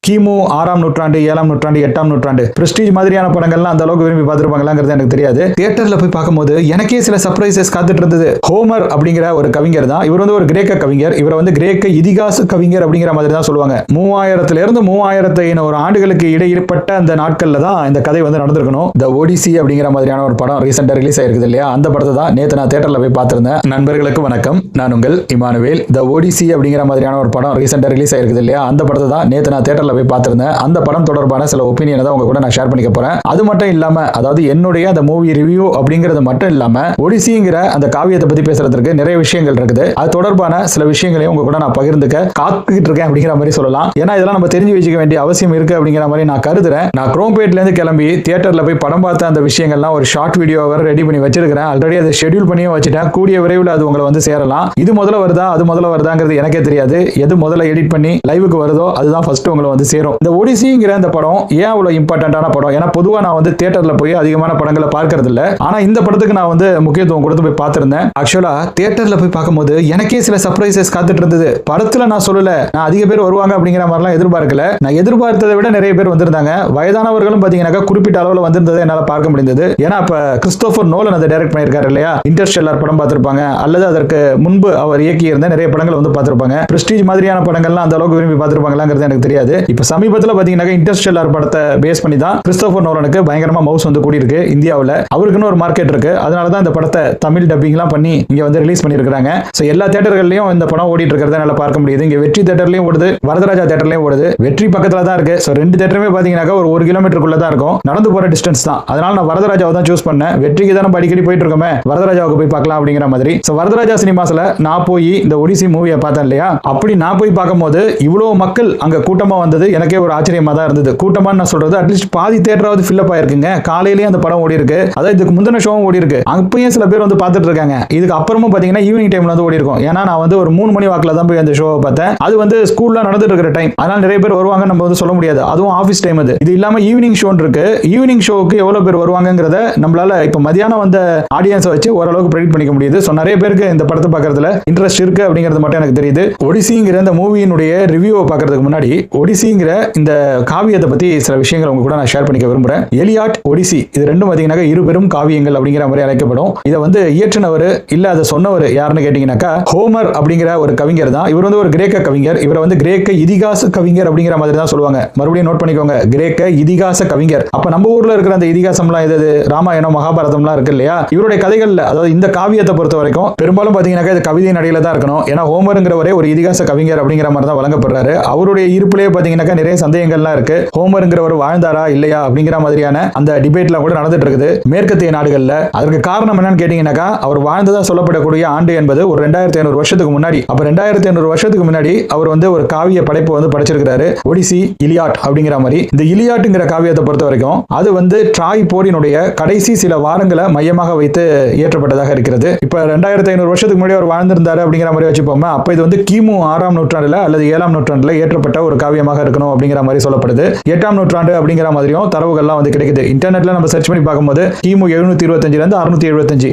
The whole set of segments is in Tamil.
கிமு 6ஆம் நூற்றாண்டு 7ஆம் நூற்றாண்டு 8ஆம் நூற்றாண்டு பிரஸ்டீஜ் மாதிரியான படங்கள்லாம் அந்த அளவுக்கு விரும்பி பார்த்துருப்பாங்களாங்கிறது எனக்கு தெரியாது. தியேட்டர்ல போய் பார்க்கும்போது எனக்கே சில சர்ப்ரைசஸ் காத்துட்டு இருந்தது. ஹோமர் அப்படிங்கிற ஒரு கவிஞர் தான். இவர் வந்து ஒரு கிரேக்க கவிஞர். இவர் வந்து கிரேக்க இதிகாச கவிஞர் அப்படிங்கிற மாதிரி தான் சொல்லுவாங்க. 3000 3500 ஆண்டுகளுக்கு இடையிற்பட்ட அந்த நாட்கள்ல தான் இந்த கதை வந்து நடந்திருக்கணும். த ஒடிசி அப்படிங்கிற மாதிரியான ஒரு படம் ரீசெண்டா ரிலீஸ் ஆயிருக்குது இல்லையா? அந்த படத்தை தான் நேத்து நான் தியேட்டர்ல போய் பார்த்திருந்தேன். நண்பர்களுக்கு வணக்கம், நான் உங்கள் இமானுவேல். த ஒடிசி அப்படிங்கிற மாதிரியான ஒரு படம் ரீசெண்டா ரிலீஸ் ஆயிருக்குது இல்லையா? அந்த படத்தை தான் நேத்து நான் தியேட்டர்ல போய் பார்த்திருந்தேன். அந்த படம் தொடர்பான சில ஒப்பீனியனை தான் உங்க கூட நான் ஷேர் பண்ணிக்க போறேன். அது மட்டும் இல்லாம, அதாவது என்னுடைய அந்த மூவி ரிவ்யூ அப்படிங்கிறது மட்டும் இல்லாம ஒடிசிங்கிற அந்த காவியத்தை பத்தி பேசுறதுக்கு நிறைய விஷயங்கள் இருக்குது. அது தொடர்பான சில விஷயங்களையும் உங்க கூட நான் பகிர்ந்துக்க காத்துக்கிட்டு இருக்கேன் அப்படிங்கிற மாதிரி சொல்லலாம். ஏன்னா இதெல்லாம் நம்ம தெரிஞ்சு வச்சுக்க வேண்டிய அவசியம் இருக்கு அப்படிங்கிற மாதிரி நான் கருதுறேன். நான் குரோம்பேட்ல இருந்து கிளம்பி தியேட்டர்ல போய் படம் பார்த்த அந்த விஷயங்கள்லாம் ஒரு ஷார்ட் வீடியோ வர ரெடி பண்ணி வச்சிருக்கிறேன். ஆல்ரெடி அதை ஷெட்யூல் பண்ணியும் வச்சுட்டேன். கூடிய விரைவில் அது உங்களை வந்து சேரலாம். இது முதல்ல வருதா அது முதல்ல வருதாங்கிறது எனக்கே தெரியாது. எது முதல்ல எடிட் பண்ணி லைவுக்கு வருதோ அதுதான் ஃபர்ஸ்ட் உங்களை வந்து சேரும். இந்த ஒடிசிங்கிற அந்த படம் ஏன் அவ்வளவு இம்பார்ட்டன்டான படம்? ஏன்னா பொதுவா நான் வந்து தியேட்டர்ல போய் அதிகமான படங்களை பார்க்கறது இல்ல. ஆனா இந்த படத்துக்கு நான் வந்து முக்கியத்துவம் கொடுத்து போய் பார்த்திருந்தேன். ஆக்சுவலா தியேட்டர்ல போய் பார்க்கும்போது எனக்கே சில சர்ப்ரைசஸ் காத்துட்டு இருந்தது. படத்துல நான் சொல்லல, நான் அதிக பேர் வருவாங்க அப்படிங்கிற மாதிரிலாம் எதிர்பார்க்கல. நான் எதிர்பார்த்ததை விட நிறைய பேர் வந்திருந்தாங்க. வயதானவர்களும் பாத்தீங்கன்னா குறிப்பிட்ட அளவுல வந்திருந்ததை என்னால பார்க்க முடிந்தது. ஏன்னா இப்ப கிறிஸ்டோபர் நோலன் அதை டைரக்ட் பண்ணியிருக்காரு இல்லையா? இன்டர்ஸ்டெல்லார் படம் பார்த்திருப்பாங்க, அல்லது அதற்கு முன்பு அவர் இயக்கி இருந்த நிறைய படங்கள் வந்து பார்த்திருப்பாங்க. பிரஸ்டீஜ் மாதிரியான படங்கள்லாம் அந்த அளவுக்கு விரும்பி பார்த்திருப்பாங்களாங்கிறது எனக்கு தெரியாது. இப்ப சமீபத்தில் பாத்தீங்கன்னா இன்டர்ஸ்டெல்லார் படத்தை பேஸ் பண்ணி தான் கிறிஸ்டோபர் நோலனுக்கு பயங்கரமா மவுஸ் வந்து கூடி இருக்கு இந்தியாவில். அவருக்குன்னு ஒரு மார்க்கெட் இருக்கு. அதனால தான் இந்த படத்தை தமிழ் டப்பிங்லாம் பண்ணி இங்க வந்து ரிலீஸ் பண்ணியிருக்காங்க. ஸோ எல்லா தியேட்டர்கள்லயும் இந்த படம் ஓடிட்டு இருக்கிறத நல்லா பார்க்க முடியுது. இங்க வெற்றி தியேட்டர்லயும் ஓடுது, வரதராஜா தியேட்டர்லயும் ஓடுது. வெற்றி பக்கத்துல தான் இருக்கு. ஸோ ரெண்டு தியேட்டருமே பாத்தீங்கன்னா ஒரு 1 கிலோமீட்டருக்குள்ள தான் இருக்கும், நடந்து போற டிஸ்டன்ஸ் தான். அதனால நான் வரதராஜாவை தான் சூஸ் பண்ணேன். வெற்றிக்கு தான் நம்ம அடிக்கடி போயிட்டு இருக்கோமே, வரதராஜாவுக்கு போய் பார்க்கலாம் அப்படிங்கிற மாதிரி. ஸோ வரதராஜா சினிமாஸ்ல நான் போய் இந்த ஒடிசி மூவியை பார்த்தேன் இல்லையா? அப்படி நான் போய் பார்க்கும்போது இவ்வளவு மக்கள் அங்க கூட்டமா வந்தது எனக்கே ஒரு ஆச்சரியமா தான் இருந்தது. கூட்டமா நான் சொல்றது அட்லீஸ்ட் பாதி தியேட்டராவது ஃபில் அப் ஆயிருக்குங்க. காலையிலேயே அந்த படம் ஓடி இருக்கு. அதாவது இதுக்கு முந்தின ஷோவும் ஓடி இருக்கு. அப்பயும் சில பேர் வந்து பார்த்துட்டு இருக்காங்க. இதுக்கு அப்புறமும் பாத்தீங்கன்னா ஈவினிங் டைம்ல வந்து ஓடி இருக்கும். ஏன்னா நான் வந்து ஒரு 3 மணி வாக்குல தான் போய் அந்த ஷோவை பார்த்தேன். அது வந்து ஸ்கூல்ல நடந்துட்டு இருக்கிற டைம். அதனால நிறைய பேர் வருவாங்க நம்ம வந்து சொல்ல முடியாது. அதுவும் ஆஃபீஸ் டைம் அது. இது இல்லாம ஈவினிங் ஷோ இருக்கு. ஈவினிங் ஷோக்கு எவ்வளவு பேர் வருவாங்கங்கறத நம்மளால இப்ப மதியானம் வந்த ஆடியன்ஸை வச்சு ஓரளவுக்கு ப்ரெடிக்ட் பண்ணிக்க முடியுது. ஸோ நிறைய பேருக்கு இந்த படத்தை பார்க்கறதுல இன்ட்ரெஸ்ட் இருக்கு அப்படிங்கிறது மட்டும் எனக்கு தெரியுது. ஒடிசிங்கிற இந்த மூவியினுடைய ரிவ்யூவை பார்க்கறதுக்கு முன்னாடி ஒடிசிங்கிற இந்த காவியத்தை பத்தி சில விஷயங்கள் உங்க கூட நான் ஷேர் பண்ணிக்க விரும்புறேன். எலியாட், ஒடிசி இது ரெண்டும் பாத்தீங்கன்னா இருபெரும் காவியங்கள் அப்படிங்கிற மாதிரி அழைக்கப்படும். இதை வந்து இயற்றினவர் இல்ல அதை சொன்னவர் யாருன்னு கேட்டீங்கன்னாக்கா ஹோமர் அப்படிங்கிற ஒரு கவிஞர் தான். இவர் வந்து ஒரு கிரேக்க கவிஞர். இவரை வந்து கிரேக்க இதிகாச கவிஞர் அப்படிங்கிற மாதிரி தான் சொல்லுவாங்க. மறுபடியும் நோட் பண்ணிக்கோங்க, கிரேக்க இதிகாச கவிஞர். அப்ப நம்ம ஊர்ல இருக்கிற அந்த இதிகாசம்லாம் எது? ராமாயணம், மகாபாரதம்லாம் இருக்கு இல்லையா? இவருடைய கதைகள்ல, அதாவது இந்த காவியத்தை பொறுத்த வரைக்கும் பெரும்பாலும் பாத்தீங்கன்னா இது கவிதை நடையில தான் இருக்கணும். ஏன்னா ஹோமருங்கிறவரே ஒரு இதிகாச கவிஞர் அப்படிங்கிற மாதிரி தான் வழங்கப்படுறாரு. அவருடைய இருப்பிலேயே பாத்தீங்கன்னா நிறைய சந்தேகங்கள்லாம் இருக்கு. ஹோமருங்கிறவர் வாழ்ந்தாரா இல்லையா அப்படிங்கிற மாதிரியான அந்த டிபேட்லாம் கூட நடந்துட்டு இருக்குது மேற்கத்திய நாடுகள்ல. அதற்கு காரணம் என்னன்னு கேட்டீங்கன்னாக்கா, அவர் வாழ்ந்ததா சொல்லப்படக்கூடிய ஆண்டு என்பது ஒரு 2500 வருஷத்துக்கு முன்னாடி. அப்ப 2500 வருஷத்துக்கு முன்னாடி அவர் வந்து ஒரு காவிய படைப்பு வந்து படைச்சிருக்கிறாரு, ஒடிசி, இலியாட் அப்படிங்கிற மாதிரி. இந்த இலியாட்ங்கிற காவியத்தை பொறுத்த வரைக்கும் அது வந்து ட்ராய் போரினுடைய கடைசி சில வாரங்களை மையமாக வைத்து இயற்றப்பட்டதாக இருக்கிறது. இப்ப 2500 வருஷத்துக்கு முன்னாடி அவர் வாழ்ந்திருந்தாரு அப்படிங்கிற மாதிரி வச்சுப்போம். அப்ப இது வந்து கிமு 6ஆம் நூற்றாண்டுல அல்லது 7ஆம் நூற்றாண்டுல ஏற்றப்பட்ட ஒரு காவியமாக இருக்கணும் அப்படிங்கிற மாதிரி சொல்லப்படுது. 8ஆம் நூற்றாண்டு அப்படிங்கிற மாதிரியும் தரவுகள்லாம் வந்து கிடைக்குது. இன்டர்நெட்ல நம்ம சர்ச் பண்ணி பார்க்கும்போது கிமு 725 இருந்து 675.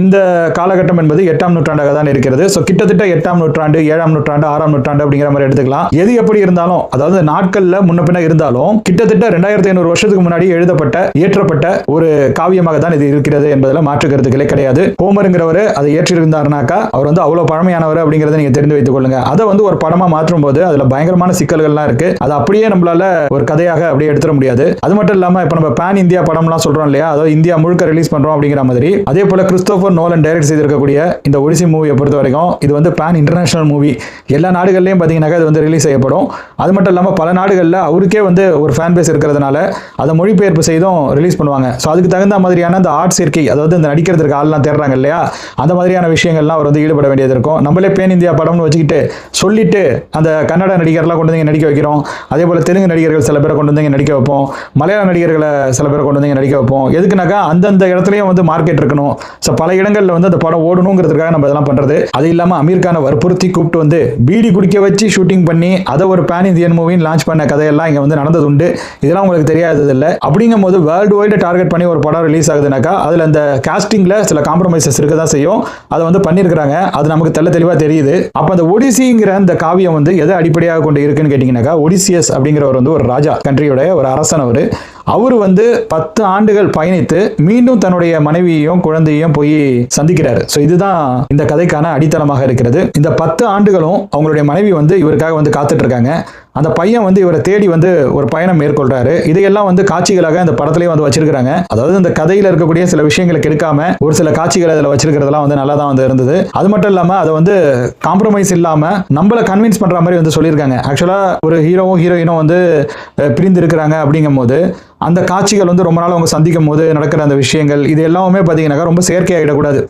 இந்த காலகட்டம் என்பது 8ஆம் நூற்றாண்டாக தான் இருக்கிறது. கிட்டத்தட்ட 8ஆம் நூற்றாண்டு, 7ஆம் நூற்றாண்டு, 6ஆம் நூற்றாண்டு அப்படிங்கிற மாதிரி எடுத்துக்கலாம். எது எப்படி இருந்தாலும், அதாவது நாட்கள்ல முன்ன பின்ன இருந்தாலும் கிட்டத்தட்ட 2500 வருஷத்துக்கு முன்னாடி எழுதப்பட்ட இயற்றப்பட்ட ஒரு காவியமாக தான் இது இருக்கிறது என்பதில் மாற்று கருத்துக்களே கிடையாது. ஹோமருங்கிறவர் அதை ஏற்றிருந்தாருனாக்கா அவர் வந்து அவ்வளவு பழமையானவர் அப்படிங்கறத நீங்க தெரிந்து வைத்துக் கொள்ளுங்க. அதை வந்து ஒரு படமா மாற்றும் போது அதுல பயங்கரமான சிக்கல்கள்லாம் இருக்கு. அது அப்படியே நம்மளால ஒரு கதையாக அப்படியே எடுத்துட முடியாது. அது மட்டும் இல்லாம இப்ப நம்ம பேன் இந்தியா படம்லாம் சொல்றோம் இல்லையா? அதாவது இந்தியா முழுக்க ரிலீஸ் பண்றோம் அப்படிங்கிற மாதிரி. அதே போல கிறிஸ்டோபர் நோலன் டைரக்ட் செய்திருக்கக்கூடிய இந்த ஒடிசி மூவியை பொறுத்த வரைக்கும் இது வந்து பேன் இன்டர்நேஷனல் மூவி. எல்லா நாடுகள்லயும் பாத்தீங்கன்னா இது வந்து ரிலீஸ் செய்யப்படும். அது மட்டும் இல்லாம பல நாடுகள்ல அவருக்கே வந்து ஒரு ஃபேன் பேஸ் இருக்கிறதுனால அதை மொழிபெயர்ப்பு செய்தும் ரிலீஸ் பண்ணுவாங்க. ஸோ அதுக்கு தகுந்த மாதிரியான அந்த ஆர்ட் சேர்க்கை, அதாவது இந்த நடிக்கிறதுக்கு ஆள்லாம் தேடுறாங்க இல்லையா? அந்த மாதிரியான விஷயங்கள்லாம் அவர் வந்து ஈடுபட வேண்டியது இருக்கும். நம்மளே பேன் இந்தியா படம்னு வச்சுக்கிட்டு சொல்லிட்டு அந்த கன்னட நடிகர்லாம் கொண்டு வந்து நடிக்க வைக்கிறோம். அதே போல தெலுங்கு நடிகர்கள் சில பேரை கொண்டு வந்து நடிக்க வைப்போம். மலையாள நடிகர்களை சில பேரை கொண்டு வந்து நடிக்க வைப்போம். எதுக்குனாக்கா அந்தந்த இடத்துலயும் வந்து மார்க்கெட் இருக்கணும். ஸோ பல இடங்கள்ல வந்து அந்த படம் ஓடணுங்கிறதுக்காக நம்ம இதெல்லாம் பண்றது. அது இல்லாம அமீர் கானை வற்புறுத்தி கூப்பிட்டு வந்து பீடி குடிக்க வச்சு ஷூட்டிங் பண்ணி அதை ஒரு பேன் இந்தியன் மூவின்னு லான்ச் பண்ண கதையெல்லாம் இங்க வந்து நடந்தது உண்டு. இதெல்லாம் உங்களுக்கு தெரியாதது இல்லை. அப்படிங்கும் போது வேர்ல்டு வைடு டார்கெட் பண்ணி ஒரு படம் ரிலீஸ் ஆகுதுனாக்கா அதுல அந்த காஸ்டிங்ல சில காம்ப்ரமைசஸ் இருக்க தான் செய்யும். அதை வந்து பண்ணியிருக்கிறாங்க. அது நமக்கு தெளிவா தெரியுது. அப்ப அந்த ஒடிசிங்கிற அந்த காவியம் வந்து எதை அடிப்படையாக கொண்டு இருக்குன்னு கேட்டீங்கன்னாக்கா, ஒடிசியஸ் அப்படிங்கிறவர் வந்து ஒரு ராஜா, கண்ட்ரியோட ஒரு அரசன். அவர் வந்து 10 ஆண்டுகள் பயணித்து மீண்டும் தன்னுடைய மனைவியையும் குழந்தையும் போய் சந்திக்கிறாரு. ஸோ இதுதான் இந்த கதைக்கான அடித்தளமாக இருக்கிறது. இந்த 10 ஆண்டுகளும் அவங்களுடைய மனைவி வந்து இவருக்காக வந்து காத்துட்டு இருக்காங்க. அந்த பையன் வந்து இவரை தேடி வந்து ஒரு பயணம் மேற்கொள்றாரு. இதையெல்லாம் வந்து காட்சிகளாக இந்த படத்திலேயே வந்து வச்சிருக்காங்க. அதாவது இந்த கதையில இருக்கக்கூடிய சில விஷயங்களை கெடுக்காம ஒரு சில காட்சிகளை அதில் வச்சிருக்கிறதெல்லாம் வந்து நல்லா தான் வந்து இருந்தது. அது மட்டும் இல்லாம அதை வந்து காம்ப்ரமைஸ் இல்லாம நம்மள கன்வின்ஸ் பண்ற மாதிரி வந்து சொல்லியிருக்காங்க. ஆக்சுவலா ஒரு ஹீரோவும் ஹீரோயினும் வந்து பிரிந்து இருக்கிறாங்க அப்படிங்கும் போது அந்த காட்சிகள் வந்து ரொம்ப நாள் அவங்க சந்திக்கும் போது நடக்கிற அந்த விஷயங்கள் இது எல்லாமே பார்த்தீங்கன்னாக்கா ரொம்ப செயற்கையாகிடக்கூடாது.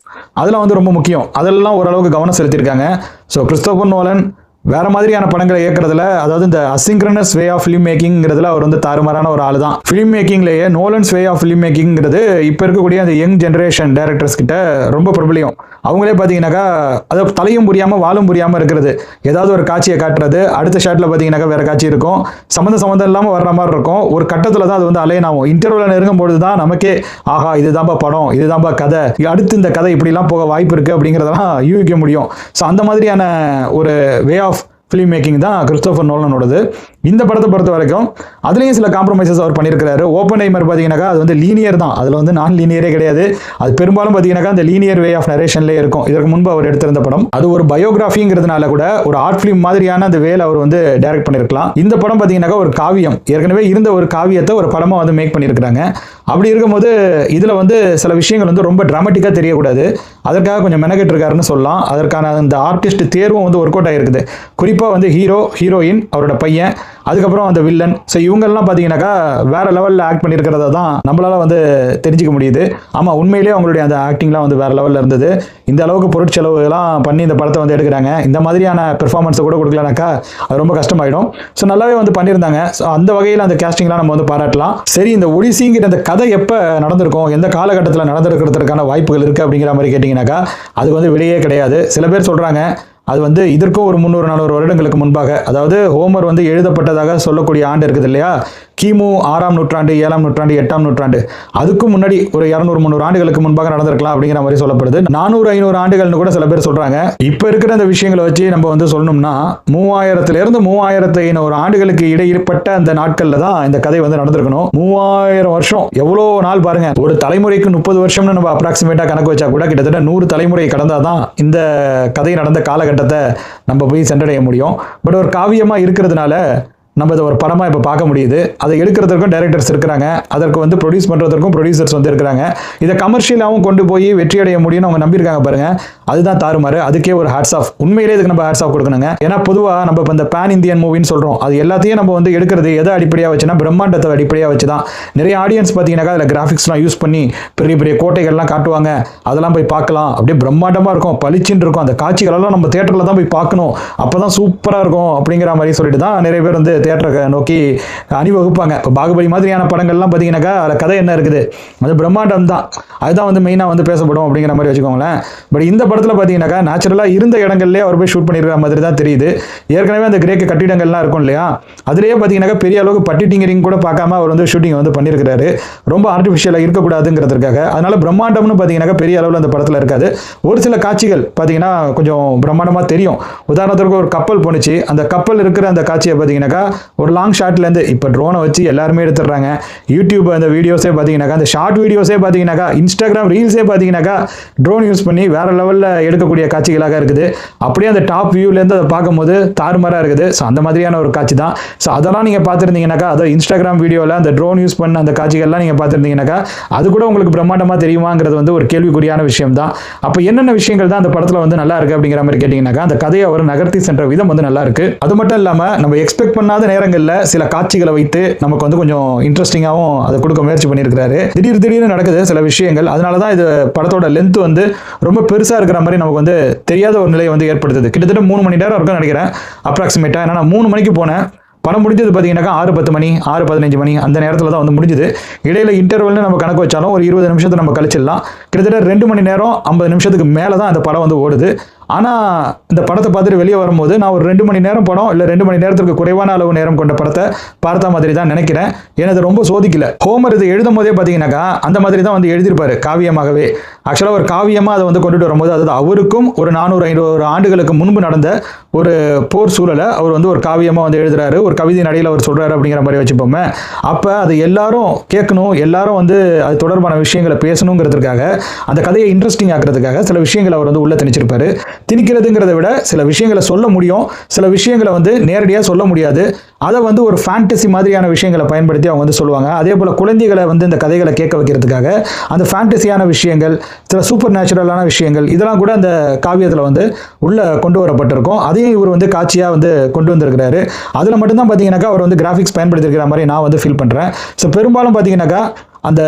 அதெல்லாம் வந்து ரொம்ப முக்கியம். அதெல்லாம் ஓரளவுக்கு கவனம் செலுத்தியிருக்காங்க. ஸோ கிறிஸ்டோபர் நோலன் வேற மாதிரியான படங்களை இயக்குறதுல, அதாவது இந்த அசிங்க்ரனஸ் வே ஆஃப் ஃபிலிம் மேக்கிங்கிறதுல அவர் வந்து தாறுமாறான ஒரு ஆள் தான். ஃபிலிம் மேக்கிங்லேயே நோலன்ஸ் வே ஆஃப் ஃபிலிம் மேக்கிங்கிறது இப்போ இருக்கக்கூடிய அந்த யங் ஜென்ரேஷன் டைரக்டர்ஸ் கிட்ட ரொம்ப பிரபலியம். அவங்களே பார்த்தீங்கன்னாக்கா அதை தலையும் புரியாமல் வாழும் புரியாமல் இருக்கிறது. ஏதாவது ஒரு காட்சியை காட்டுறது, அடுத்த ஷாட்டில் பார்த்தீங்கன்னாக்கா வேற காட்சி இருக்கும், சம்மந்தம் இல்லாமல் வர்ற மாதிரி இருக்கும். ஒரு கட்டத்தில் தான் அது வந்து அலைன் ஆகும். இன்டர்வலில் நெருங்கும் பொழுது தான் நமக்கே ஆஹா இதுதான்பா படம், இதுதான்பா கதை, அடுத்து இந்த கதை இப்படிலாம் போக வாய்ப்பு இருக்குது அப்படிங்கிறதெல்லாம் யூகிக்க முடியும். ஸோ அந்த மாதிரியான ஒரு வே ஆஃப் ஃபிலிம் மேக்கிங் தான் கிறிஸ்டோபர் நோலனோடது. இந்த படத்தை பொறுத்த வரைக்கும் அதுலேயும் சில காம்ப்ரமைசஸ் அவர் பண்ணியிருக்கிறாரு. ஓப்பன்ஹைமர் பார்த்தீங்கன்னாக்கா அது வந்து லீனியர் தான், அதில் வந்து நான் லீனியரே கிடையாது. அது பெரும்பாலும் பார்த்தீங்கன்னாக்கா அந்த லீனியர் வே ஆஃப் நரேஷன்லேயே இருக்கும். இதற்கு முன்பு அவர் எடுத்திருந்த படம் அது ஒரு பயோகிராஃபிங்கிறதுனால கூட ஒரு ஆர்ட் ஃபிலிம் மாதிரியான அந்த வேலை அவர் வந்து டைரக்ட் பண்ணியிருக்கலாம். இந்த படம் பார்த்தீங்கன்னாக்கா ஒரு காவியம், ஏற்கனவே இருந்த ஒரு காவியத்தை ஒரு படமாக வந்து மேக் பண்ணியிருக்கிறாங்க. அப்படி இருக்கும்போது இதில் வந்து சில விஷயங்கள் வந்து ரொம்ப டிராமட்டிக்காக தெரியக்கூடாது, அதற்காக கொஞ்சம் மெனக்கெட்டு இருக்காருன்னு சொல்லலாம். அதற்கான அந்த ஆர்டிஸ்ட் தேர்வும் வந்து ஒர்க் அவுட் ஆகிருக்குது. குறிப்பாக வந்து ஹீரோ, ஹீரோயின், அவரோட பையன், அதுக்கப்புறம் அந்த வில்லன். ஸோ இவங்கெல்லாம் பார்த்தீங்கன்னாக்கா வேற லெவலில் ஆக்ட் பண்ணியிருக்கிறத தான் நம்மளால வந்து தெரிஞ்சிக்க முடியுது. ஆமாம், உண்மையிலேயே அவங்களுடைய அந்த ஆக்டிங்லாம் வந்து வேற லெவலில் இருந்தது. இந்த அளவுக்கு பொருட்செலவுலாம் பண்ணி இந்த படத்தை வந்து எடுக்கிறாங்க. இந்த மாதிரியான பெர்ஃபார்மன்ஸை கூட கொடுக்கலனாக்கா அது ரொம்ப கஷ்டமாயிடும். ஸோ நல்லாவே வந்து பண்ணியிருந்தாங்க. ஸோ அந்த வகையில் அந்த கேஸ்டிங்லாம் நம்ம வந்து பாராட்டலாம். சரி, இந்த ஒடிசிங்கிற அந்த கதை எப்போ நடந்திருக்கும், எந்த காலகட்டத்தில் நடந்திருக்கிறதுக்கான வாய்ப்புகள் இருக்குது அப்படிங்கிற மாதிரி கேட்டிங்கனாக்கா அது வந்து வெளியே கிடையாது. சில பேர் சொல்கிறாங்க அது வந்து இதற்கும் ஒரு 300-400 வருடங்களுக்கு முன்பாக, அதாவது ஹோமர் வந்து எழுதப்பட்டதாக சொல்லக்கூடிய ஆண்டு இருக்குது இல்லையா, கிமு 6ஆம் நூற்றாண்டு, 7ஆம் நூற்றாண்டு, 8ஆம் நூற்றாண்டு, அதுக்கும் முன்னாடி ஒரு 200-300 ஆண்டுகளுக்கு முன்பாக நடந்திருக்கலாம் அப்படிங்கிற மாதிரி சொல்லப்படுது. 400-500 ஆண்டுகள்னு கூட சில பேர் சொல்றாங்க. இப்போ இருக்கிற அந்த விஷயங்களை வச்சு நம்ம வந்து சொல்லணும்னா 3000 - 3500 ஆண்டுகளுக்கு இடைப்பட்ட அந்த நாட்கள்ல தான் இந்த கதை வந்து நடந்திருக்கணும். 3000 வருஷம் எவ்வளோ நாள் பாருங்க. ஒரு தலைமுறைக்கு 30 வருஷம்னு நம்ம அப்ராக்சிமேட்டா கணக்கு வச்சா கூட கிட்டத்தட்ட 100 தலைமுறை கடந்தாதான் இந்த கதை நடந்த காலகட்டத்தை நம்ம போய் சென்றடைய முடியும். பட் ஒரு காவியமா இருக்கிறதுனால நம்ம இதை ஒரு படமாக இப்போ பார்க்க முடியுது. அதை எடுக்கிறதுக்கும் டைரக்டர்ஸ் இருக்கிறாங்க, அதற்கு வந்து ப்ரொடியூஸ் பண்ணுறதுக்கும் ப்ரொடியூசர்ஸ் வந்து இருக்கிறாங்க. இதை கமர்ஷியலாகவும் கொண்டு போய் வெற்றி அடைய முடியும்னு அவங்க நம்பியிருக்காங்க பாருங்க. அதுதான் தாறுமாறு. அதுக்கே ஒரு ஹேட்ஸ் ஆஃப். உண்மையிலே இதுக்கு நம்ம ஹேட்ஸ் ஆஃப் கொடுக்கணுங்க. ஏன்னா பொதுவாக நம்ம இப்போ இந்த பேன் இந்தியன் மூவின்னு சொல்கிறோம், அது எல்லாத்தையும் நம்ம வந்து எடுக்கிறது எதை அடிப்படையாக வச்சுன்னா பிரம்மாண்டத்தை அடிப்படையாக வச்சு தான். நிறைய ஆடியன்ஸ் பார்த்தீங்கன்னாக்கா அதில் கிராஃபிக்ஸ்லாம் யூஸ் பண்ணி பெரிய பெரிய கோட்டைகள்லாம் காட்டுவாங்க, அதெல்லாம் போய் பார்க்கலாம், அப்படியே பிரம்மாண்டமாக இருக்கும், பளிச்சுன்னு இருக்கும். அந்த காட்சிகளெல்லாம் நம்ம தேட்டரில் தான் போய் பார்க்கணும், அப்போ தான் சூப்பராக இருக்கும் அப்படிங்கிற மாதிரி சொல்லிட்டு தான் நிறைய பேர் வந்து தியேட்டரை நோக்கி அணிவகுப்பாங்க. இப்போ பாகுபலி மாதிரியான படங்கள்லாம் பார்த்தீங்கன்னாக்கா அதில் கதை என்ன இருக்குது, அது பிரம்மாண்டம் தான், அதுதான் வந்து மெயினாக வந்து பேசப்படும் அப்படிங்கிற மாதிரி வச்சுக்கோங்களேன். பட் இந்த படத்தில் பார்த்தீங்கன்னாக்கா நேச்சுரலாக இருந்த இடங்கள்லேயே அவர் போய் ஷூட் பண்ணியிருக்கிற மாதிரி தான் தெரியுது. ஏற்கனவே அந்த கிரேக்க கட்டிடங்கள்லாம் இருக்கும் இல்லையா, அதுலேயே பார்த்தீங்கன்னாக்கா பெரிய அளவுக்கு பட்டிட்டிங்கரிங் கூட பார்க்காம அவர் வந்து ஷூட்டிங் வந்து பண்ணியிருக்கிறாரு, ரொம்ப ஆர்டிஃபிஷியலாக இருக்கக்கூடாதுங்கிறதுக்காக. அதனால பிரம்மாண்டம்னு பார்த்தீங்கன்னாக்கா பெரிய அளவில் அந்த படத்தில் இருக்காது. ஒரு சில காட்சிகள் பார்த்தீங்கன்னா கொஞ்சம் பிரம்மாண்டமாக தெரியும். உதாரணத்திற்கு ஒரு கப்பல் போணுச்சு, அந்த கப்பல் இருக்கிற அந்த காட்சியை பார்த்தீங்கன்னாக்கா ஒரு லாங் ஷாட்லேருந்து இப்போ ட்ரோனை வச்சு எல்லாருமே எடுத்துடுறாங்க. யூடியூப் அந்த வீடியோஸே பார்த்தீங்கன்னாக்கா, அந்த ஷார்ட் வீடியோஸே பார்த்தீங்கன்னாக்கா, இன்ஸ்டாகிராம் ரீல்ஸே பார்த்தீங்கன்னாக்கா ட்ரோன் யூஸ் பண்ணி வேற லெவலில் எடுக்கக்கூடிய காட்சிகளாக இருக்குது. அப்படியே அந்த டாப் வியூலேருந்து அதை பார்க்கும்போது தாறுமாறாக இருக்குது. ஸோ அந்த மாதிரியான ஒரு காட்சி தான். ஸோ அதெல்லாம் நீங்கள் பார்த்துருந்தீங்கன்னாக்கா, அதை இன்ஸ்டாகிராம் வீடியோவில் அந்த ட்ரோன் யூஸ் பண்ண அந்த காட்சிகள்லாம் நீங்கள் பார்த்துருந்தீங்கன்னாக்கா அது கூட உங்களுக்கு பிரம்மாண்டமாக தெரியுமாங்கிறது வந்து ஒரு கேள்விக்குறியான விஷயம் தான். அப்போ என்னென்ன விஷயங்கள் தான் அந்த படத்தில் வந்து நல்லா இருக்குது அப்படிங்கிற மாதிரி கேட்டிங்கன்னாக்கா, அந்த கதையை அவர் நகர்த்தி சென்ற விதம் வந்து நல்லா இருக்குது. அது மட்டும் இல்லாமல் நம்ம எக்ஸ்பெக்ட் பண்ணாத நேரங்களில் சில காட்சிகளை வைத்து நமக்கு வந்து கொஞ்சம் இன்ட்ரெஸ்டிங்காகவும் அதை கொடுக்க முயற்சி பண்ணியிருக்கிறாரு. திடீர்னு நடக்குது சில விஷயங்கள், அதனால தான் இது படத்தோட லென்த் வந்து ரொம்ப பெருசாக இருக்கிற மாதிரி நமக்கு வந்து தெரியாத ஒரு நிலையை வந்து ஏற்படுத்துது. கிட்டத்தட்ட 3 மணி நேரம் இருக்குன்னு நினைக்கிறேன் அப்ராக்சிமேட்டா. ஏன்னா நான் 3 மணிக்கு போனேன், படம் முடிஞ்சது பார்த்தீங்கன்னாக்கா 6:10 மணி 6:15 மணி அந்த நேரத்தில் தான் வந்து முடிஞ்சுது. இடையில இன்டர்வல்னு நம்ம கணக்கு வச்சாலும் ஒரு 20 நிமிஷத்தை நம்ம கழிச்சிடலாம். கிட்டத்தட்ட 2 மணி நேரம் 50 நிமிஷத்துக்கு மேலே தான் அந்த படம் வந்து ஓடுது. ஆனால் இந்த படத்தை பார்த்துட்டு வெளியே வரும்போது நான் ஒரு 2 மணி நேரம் படம் இல்லை 2 மணி நேரத்துக்கு குறைவான அளவு நேரம் கொண்ட படத்தை பார்த்த மாதிரி தான் நினைக்கிறேன். எனக்கு ரொம்ப சோதிக்கல. ஹோமர் இது எழுதும் போதே பார்த்தீங்கன்னாக்கா அந்த மாதிரி தான் வந்து எழுதியிருப்பாரு காவியமாகவே. ஆக்சுவலாக ஒரு காவியமாக அதை வந்து கொண்டுட்டு வரும்போது அதாவது அவருக்கும் ஒரு 400-500 ஆண்டுகளுக்கு முன்பு நடந்த ஒரு போர் சூழலை அவர் வந்து ஒரு காவியமாக வந்து எழுதுறாரு, ஒரு கவிதை நடையில் அவர் சொல்றாரு அப்படிங்கிற மாதிரி வச்சுப்போமே. அப்போ அது எல்லாரும் கேட்கணும், எல்லாரும் வந்து அது தொடர்பான விஷயங்களை பேசணுங்கிறதுக்காக, அந்த கதையை இன்ட்ரெஸ்டிங் ஆக்குறதுக்காக சில விஷயங்களை அவர் வந்து உள்ள திணிச்சிருப்பாரு. திணிக்கிறதுங்கிறத விட சில விஷயங்களை சொல்ல முடியும், சில விஷயங்களை வந்து நேரடியாக சொல்ல முடியாது. அதை வந்து ஒரு ஃபேண்டசி மாதிரியான விஷயங்களை பயன்படுத்தி அவங்க வந்து சொல்லுவாங்க. அதே போல் குழந்தைகளை வந்து இந்த கதைகளை கேட்க வைக்கிறதுக்காக அந்த ஃபேண்டசியான விஷயங்கள், சில சூப்பர் நேச்சுரலான விஷயங்கள் இதெல்லாம் கூட அந்த காவியத்தில் வந்து உள்ள கொண்டு வரப்பட்டிருக்கும். அதையும் இவர் வந்து காட்சியாக வந்து கொண்டு வந்திருக்கிறாரு. அதில் மட்டும்தான் பார்த்தீங்கன்னாக்கா அவர் வந்து கிராஃபிக்ஸ் பயன்படுத்தியிருக்கிற மாதிரி நான் வந்து ஃபீல் பண்ணுறேன். ஸோ பெரும்பாலும் பார்த்தீங்கன்னாக்கா அந்த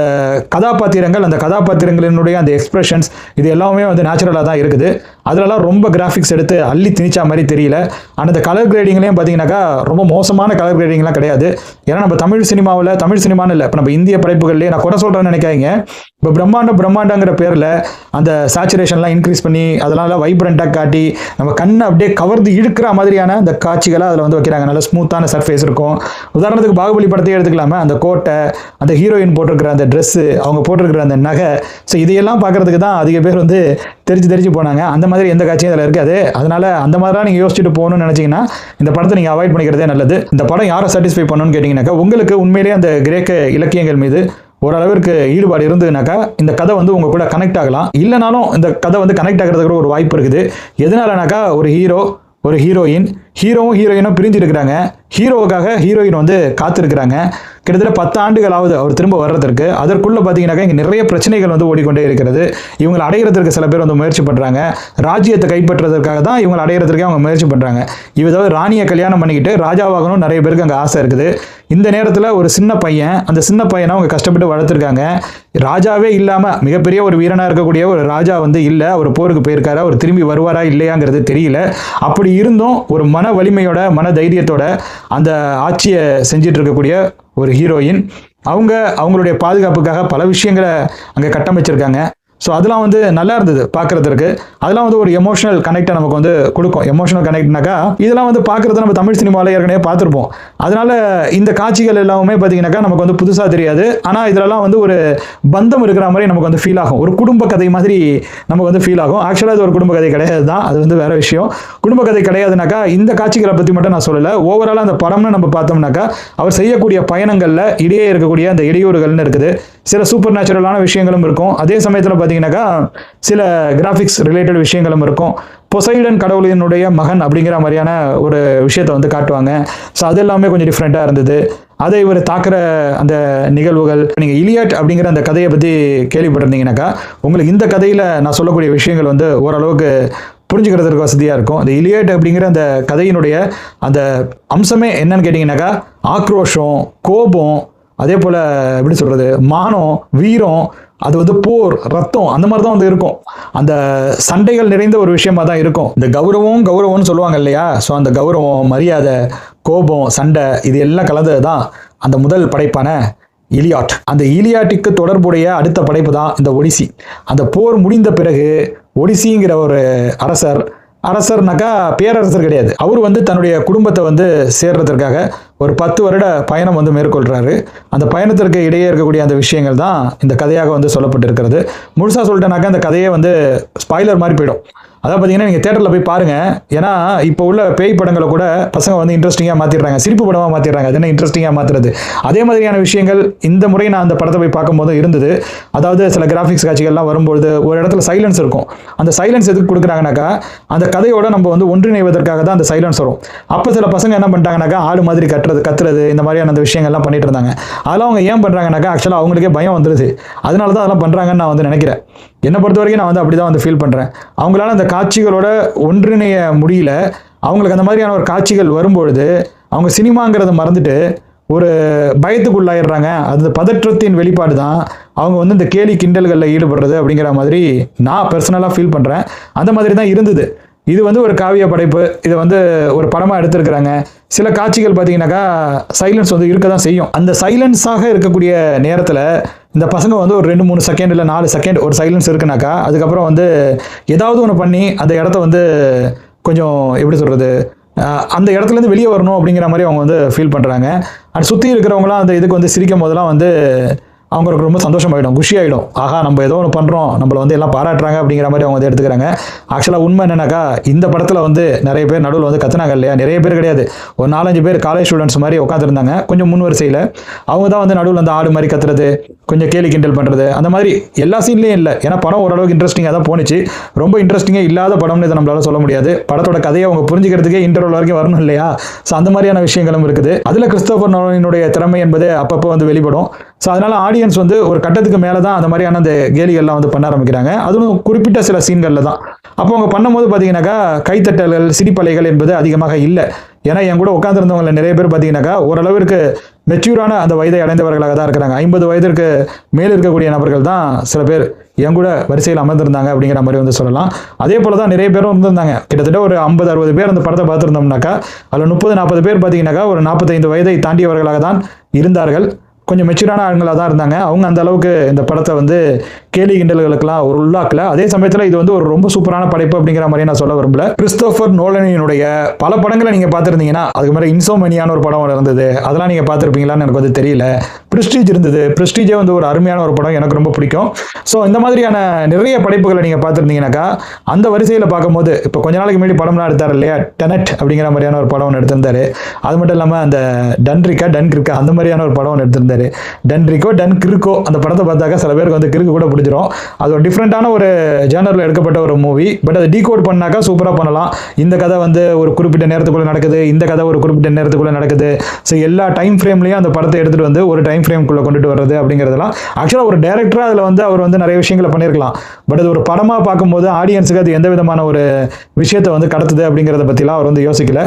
கதாபாத்திரங்கள், அந்த கதாபாத்திரங்களினுடைய அந்த எக்ஸ்பிரஷன்ஸ் இது எல்லாமே வந்து நேச்சுரலாக தான் இருக்குது. அதிலலாம் ரொம்ப கிராஃபிக்ஸ் எடுத்து அள்ளி திணிச்சா மாதிரி தெரியல. ஆனால் அந்த கலர் கிரேடிங்லேயும் பார்த்தீங்கன்னாக்கா ரொம்ப மோசமான கலர் கிரேடிங்லாம் கிடையாது. ஏன்னா நம்ம தமிழ் சினிமான்னு இல்லை, இப்போ நம்ம இந்திய படைப்புகள்லேயே நான் கூட சொல்கிறேன்னு நினைக்காதீங்க. இப்போ பிரம்மாண்டங்கிற பேரில் அந்த சேச்சுரேஷன்லாம் இன்க்ரீஸ் பண்ணி அதெல்லாம் வைப்ரண்ட்டாக காட்டி நம்ம கண்ணை அப்படியே கவர்ந்து இழுக்கிற மாதிரியான அந்த காட்சிகளை அதில் வந்து வைக்கிறாங்க. நல்ல ஸ்மூத்தான சர்ஃபேஸ் இருக்கும். உதாரணத்துக்கு பாகுபலி படத்தையே எடுத்துக்கலாமே, அந்த கோட்டை, அந்த ஹீரோயின் போட்டிருக்கிற அந்த ட்ரெஸ்ஸு, அவங்க போட்டிருக்கிற அந்த நகை, ஸோ இதையெல்லாம் பார்க்குறதுக்கு தான் அதிக பேர் வந்து தெரிஞ்சு போனாங்க. அந்த மாதிரி எந்த காட்சியும் அதில் இருக்காது. அதனால அந்த மாதிரிலாம் நீங்கள் யோசிச்சுட்டு போகணும்னு நினச்சிங்கன்னா இந்த படத்தை நீங்கள் அவாய்ட் பண்ணிக்கிறதே நல்லது. இந்த படம் யாரை சாட்டிஸ்ஃபை பண்ணணும்னு கேட்டிங்கனாக்கா, உங்களுக்கு உண்மையிலேயே அந்த கிரேக்க இலக்கியங்கள் மீது ஓரளவிற்கு ஈடுபாடு இருந்ததுனாக்கா இந்த கதை வந்து உங்க கூட கனெக்ட் ஆகலாம். இல்லைனாலும் இந்த கதை வந்து கனெக்ட் ஆகிறதுக்கு கூட ஒரு வாய்ப்பு இருக்குது. எதனாலனாக்கா ஒரு ஹீரோ, ஒரு ஹீரோயின், ஹீரோயினும் பிரிஞ்சு இருக்கிறாங்க. ஹீரோவுக்காக ஹீரோயின் வந்து காத்திருக்கிறாங்க. கிட்டத்தட்ட 10 ஆண்டுகள் ஆகுது அவர் திரும்ப வர்றதற்கு. அதற்குள்ள பார்த்தீங்கன்னாக்கா இங்கே நிறைய பிரச்சனைகள் வந்து ஓடிக்கொண்டே இருக்கிறது. இவங்களை அடையிறதுக்கு சில பேர் வந்து முயற்சி பண்ணுறாங்க. ராஜ்யத்தை கைப்பற்றுறதுக்காக தான் இவங்களை அடையிறதுக்கே அவங்க முயற்சி பண்ணுறாங்க. இவதாவது ராணியை கல்யாணம் பண்ணிக்கிட்டு ராஜாவாகணும் நிறைய பேருக்கு அங்கே ஆசை இருக்குது. இந்த நேரத்தில் ஒரு சின்ன பையன், அந்த சின்ன பையனை அவங்க கஷ்டப்பட்டு வளர்த்துருக்காங்க. ராஜாவே இல்லாமல் மிகப்பெரிய ஒரு வீரனாக இருக்கக்கூடிய ஒரு ராஜா வந்து இல்லை, அவர் போருக்கு போயிருக்காரு, அவர் திரும்பி வருவாரா இல்லையாங்கிறது தெரியல. அப்படி இருந்தும் ஒரு மன வலிமையோட, மன தைரியத்தோட அந்த ஆட்சியை செஞ்சிட்டு இருக்கக்கூடிய ஒரு ஹீரோயின், அவங்களுடைய பாதுகாப்புக்காக பல விஷயங்களை அங்கே கட்டமைச்சிருக்காங்க. ஸோ அதெல்லாம் வந்து நல்லா இருந்தது பார்க்குறதுக்கு. அதெல்லாம் வந்து ஒரு எமோஷனல் கனெக்டை நமக்கு வந்து கொடுக்கும். எமோஷனல் கனெக்ட்னாக்கா இதெல்லாம் வந்து பார்க்குறது நம்ம தமிழ் சினிமாவில் ஏற்கனவே பார்த்துருப்போம். அதனால இந்த காட்சிகள் எல்லாமே பார்த்தீங்கன்னாக்கா நமக்கு வந்து புதுசாக தெரியாது. ஆனால் இதெல்லாம் வந்து ஒரு பந்தம் இருக்கிற மாதிரி நமக்கு வந்து ஃபீல் ஆகும். ஒரு குடும்ப கதை மாதிரி நமக்கு வந்து ஃபீல் ஆகும். ஆக்சுவலாக அது ஒரு குடும்ப கதை கிடையாது தான், அது வந்து வேற விஷயம். குடும்ப கதை கிடையாதுனாக்கா இந்த காட்சிகளை பற்றி மட்டும் நான் சொல்லலை. ஓவராலாக அந்த படம்னு நம்ம பார்த்தோம்னாக்கா அவர் செய்யக்கூடிய பயணங்களில் இடையே இருக்கக்கூடிய அந்த இடையூறுகள்னு இருக்குது. சில சூப்பர் நேச்சுரலான விஷயங்களும் இருக்கும். அதே சமயத்தில் பார்த்தீங்கன்னாக்கா சில கிராஃபிக்ஸ் ரிலேட்டட் விஷயங்களும் இருக்கும். பொசைடன் கடவுளினுடைய மகன் அப்படிங்கிற மாதிரியான ஒரு விஷயத்தை வந்து காட்டுவாங்க. ஸோ அது எல்லாமே கொஞ்சம் டிஃப்ரெண்ட்டாக இருந்தது. அதை இவர் தாக்குற அந்த நிகழ்வுகள், நீங்கள் இலியட் அப்படிங்கிற அந்த கதையை பற்றி கேள்விப்பட்டிருந்தீங்கன்னாக்கா உங்களுக்கு இந்த கதையில் நான் சொல்லக்கூடிய விஷயங்கள் வந்து ஓரளவுக்கு புரிஞ்சுக்கிறதுக்கு வசதியாக இருக்கும். அந்த இலியட் அப்படிங்கிற அந்த கதையினுடைய அந்த அம்சமே என்னன்னு கேட்டிங்கன்னாக்கா ஆக்ரோஷம், கோபம், அதே போல் எப்படி சொல்கிறது, மானம், வீரம், அது வந்து போர், ரத்தம், அந்த மாதிரி தான் வந்து இருக்கும். அந்த சண்டைகள் நிறைந்த ஒரு விஷயமா தான் இருக்கும். இந்த கௌரவம்னு சொல்லுவாங்க இல்லையா? ஸோ அந்த கௌரவம், மரியாதை, கோபம், சண்டை இது எல்லாம் கலந்தது தான் அந்த முதல் படைப்பான இலியாட். அந்த இலியாட்டுக்கு தொடர்புடைய அடுத்த படைப்பு தான் இந்த ஒடிசி. அந்த போர் முடிந்த பிறகு ஒடிசிங்கிற ஒரு அரசர்னாக்கா பேரரசர் கிடையாது. அவர் வந்து தன்னுடைய குடும்பத்தை வந்து சேர்றதுக்காக ஒரு 10 வருட பயணம் வந்து மேற்கொள்கிறாரு. அந்த பயணத்திற்கு இடையே இருக்கக்கூடிய அந்த விஷயங்கள் தான் இந்த கதையாக வந்து சொல்லப்பட்டிருக்கிறது. முழுசாக சொல்லிட்டேனாக்கா அந்த கதையே வந்து ஸ்பாய்லர் மாதிரி போயிடும். அதாவது பார்த்தீங்கன்னா நீங்கள் தேட்டரில் போய் பாருங்கள். ஏன்னா இப்போ உள்ள பேய் படங்களை கூட பசங்க வந்து இன்ட்ரெஸ்டிங்காக மாற்றிடுறாங்க, சிரிப்பு படமாக மாற்றிடுறாங்க. அது என்ன இன்ட்ரெஸ்டிங்காக மாற்றுறது? அதே மாதிரியான விஷயங்கள் இந்த முறை நான் அந்த படத்தை போய் பார்க்கும்போது இருந்தது. அதாவது சில கிராஃபிக்ஸ் காட்சிகள்லாம் வரும்பொழுது ஒரு இடத்துல சைலன்ஸ் இருக்கும். அந்த சைலன்ஸ் எதுக்கு கொடுக்குறாங்கனாக்கா அந்த கதையோட நம்ம வந்து ஒன்றிணைவதற்காக தான் அந்த சைலன்ஸ் வரும். அப்போ சில பசங்க என்ன பண்ணிட்டாங்கனாக்கா ஆடு மாதிரி கத்துறது இந்த மாதிரியான அந்த விஷயங்கள்லாம் பண்ணிட்டு இருந்தாங்க. அதெல்லாம் அவங்க ஏன் பண்ணுறாங்கனாக்கா ஆக்சுவலாக அவங்களுக்கே பயம் வந்துடுது. அதனால தான் அதெல்லாம் பண்ணுறாங்கன்னு நான் வந்து நினைக்கிறேன். என்னை பொறுத்த வரைக்கும் நான் வந்து அப்படி தான் வந்து ஃபீல் பண்ணுறேன். அவங்களால அந்த காட்சிகளோட ஒன்றிணைய முடியல. அவங்களுக்கு அந்த மாதிரியான ஒரு காட்சிகள் வரும்பொழுது அவங்க சினிமாங்கிறத மறந்துட்டு ஒரு பயத்துக்குள்ளாயிடுறாங்க. அது பதற்றத்தின் வெளிப்பாடு தான் அவங்க வந்து இந்த கேலி கிண்டல்களில் ஈடுபடுறது அப்படிங்கிற மாதிரி நான் பர்சனலாக ஃபீல் பண்ணுறேன். அந்த மாதிரி தான் இருந்தது. இது வந்து ஒரு காவிய படைப்பு. இதை வந்து ஒரு படமாக எடுத்திருக்கிறாங்க. சில காட்சிகள் பார்த்தீங்கன்னாக்கா சைலன்ஸ் வந்து இருக்க தான் செய்யும். அந்த சைலன்ஸாக இருக்கக்கூடிய நேரத்தில் இந்த பசங்க வந்து ஒரு 2-3 செகண்ட் இல்லை 4 செகண்ட் ஒரு சைலன்ஸ் இருக்குனாக்கா அதுக்கப்புறம் வந்து ஏதாவது ஒன்று பண்ணி அந்த இடத்த வந்து கொஞ்சம் எப்படி சொல்கிறது அந்த இடத்துலேருந்து வெளியே வரணும் அப்படிங்கிற மாதிரி அவங்க வந்து ஃபீல் பண்ணுறாங்க. அண்ட் சுற்றி இருக்கிறவங்களாம் அந்த இதுக்கு வந்து சிரிக்கும் போதெல்லாம் வந்து அவங்களுக்கு ரொம்ப சந்தோஷமாயிடும், குஷி ஆகிடும். ஆஹா நம்ம ஏதோ ஒன்று பண்ணுறோம், நம்மளை வந்து எல்லாம் பாராட்டுறாங்க அப்படிங்கிற மாதிரி அவங்க வந்து எடுத்துக்கிறாங்க. ஆக்சுவலாக உண்மை என்னன்னாக்கா இந்த படத்தில் வந்து நிறைய பேர் நடுவில் வந்து கத்துனாங்க இல்லையா, நிறைய பேர் கிடையாது, ஒரு 4-5 பேர் காலேஜ் ஸ்டூடெண்ட்ஸ் மாதிரி உட்காந்துருந்தாங்க கொஞ்சம் முன் வரிசையில். அவங்க தான் வந்து நடுவில் வந்து ஆடு மாதிரி கத்துறது, கொஞ்சம் கேலி கிண்டல் பண்ணுறது, அந்த மாதிரி எல்லா சீன்லேயும் இல்லை. ஏன்னா படம் ஓரளவுக்கு இன்ட்ரெஸ்டிங்காக தான் போணுச்சு. ரொம்ப இன்ட்ரெஸ்டிங்காக இல்லாத படம்னு இதை நம்மளால சொல்ல முடியாது. படத்தோட கதையை அவங்க புரிஞ்சுக்கிறதுக்கே இன்டர்வல் வரைக்கும் வரணும் இல்லையா. ஸோ அந்த மாதிரியான விஷயங்களும் இருக்குது. அதில் கிறிஸ்டோபர் நோலனுடைய திறமை என்பது அப்பப்போ வந்து வெளிப்படும். ஸோ அதனால ஆடியன்ஸ் வந்து ஒரு கட்டத்துக்கு மேலே தான் அந்த மாதிரியான அந்த கேலிகள்லாம் வந்து பண்ண ஆரம்பிக்கிறாங்க. அதுவும் குறிப்பிட்ட சில சீன்களில் தான். அப்போ அவங்க பண்ணும்போது பார்த்தீங்கன்னாக்கா கைத்தட்டல்கள் சிரிப்பலைகள் என்பது அதிகமாக இல்லை. ஏன்னா என் கூட உட்காந்துருந்தவங்கள நிறைய பேர் பார்த்தீங்கன்னாக்கா ஓரளவிற்கு மெச்சூரான அந்த வயதை அடைந்தவர்களாக தான் இருக்கிறாங்க. 50 வயதிற்கு மேல் இருக்கக்கூடிய நபர்கள் தான் சில பேர் என் கூட வரிசையில் அமர்ந்திருந்தாங்க அப்படிங்கிற மாதிரி வந்து சொல்லலாம். அதே போல தான் நிறைய பேரும் இருந்திருந்தாங்க. கிட்டத்தட்ட ஒரு 50-60 பேர் அந்த படத்தை பார்த்துருந்தோம்னாக்கா அதில் 30-40 பேர் பார்த்தீங்கன்னாக்கா ஒரு 45 வயதை தாண்டியவர்களாக தான் இருந்தார்கள். கொஞ்சம் மெச்சூரான ஆளுங்களாக தான் இருந்தாங்க. அவங்க அந்த அளவுக்கு இந்த படத்தை வந்து கேலி கிண்டல்களுக்கெல்லாம் ஒரு உள்ளாக்கல. அதே சமயத்தில் இது வந்து ஒரு ரொம்ப சூப்பரான படைப்பு அப்படிங்கிற மாதிரி நான் சொல்ல விரும்பல. கிறிஸ்டோபர் நோலனினுடைய பல படங்களை நீங்கள் பார்த்துருந்தீங்கன்னா அதுக்கு மாதிரி இன்சோமனியான ஒரு படம் இருந்தது, அதெல்லாம் நீங்கள் பார்த்துருப்பீங்களான்னு எனக்கு வந்து தெரியல. பிரிஸ்டீஜ் இருந்தது. பிரிஸ்டீஜே வந்து ஒரு அருமையான ஒரு படம், எனக்கு ரொம்ப பிடிக்கும். ஸோ இந்த மாதிரியான நிறைய படைப்புகளை நீங்கள் பார்த்துருந்தீங்கன்னாக்கா அந்த வரிசையில் பார்க்கும்போது இப்போ கொஞ்ச நாளைக்கு முன்னாடி படம்லாம் எடுத்தார் இல்லையா, டெனட் அப்படிங்கிற மாதிரியான ஒரு படம் ஒன்று எடுத்திருந்தாரு. அது மட்டும் இல்லாமல் அந்த டன்கிரிக்கா அந்த மாதிரியான ஒரு படம் ஒன்று எடுத்திருந்தாரு. டன்கிரிக்கோ அந்த படத்தை பார்த்தாக்கா சில பேருக்கு வந்து கிறுக்கு கூட பிடிச்சிரும். அது ஒரு டிஃப்ரெண்டான ஒரு ஜேனரில் எடுக்கப்பட்ட ஒரு மூவி. பட் அதை டீகோட் பண்ணாக்கா சூப்பராக பண்ணலாம். இந்த கதை வந்து ஒரு குறிப்பிட்ட நேரத்துக்குள்ளே நடக்குது, இந்த கதை ஒரு குறிப்பிட்ட நேரத்துக்குள்ளே நடக்குது. ஸோ எல்லா டைம் ஃப்ரேம்லையும் அந்த படத்தை எடுத்துகிட்டு வந்து ஒரு டைம் ஃப்ரேம்குள்ளே கொண்டுட்டு வர்றது அப்படிங்கிறதெல்லாம் ஆக்சுவலாக ஒரு டைரக்டராக அதில் வந்து அவர் வந்து நிறைய விஷயங்களை பண்ணியிருக்கலாம். பட் அது ஒரு படமாக பார்க்கும்போது ஆடியன்ஸுக்கு அது எந்த விதமான ஒரு விஷயத்தை வந்து கடத்துது அப்படிங்கிறத பற்றிலாம் அவர் வந்து யோசிக்கல.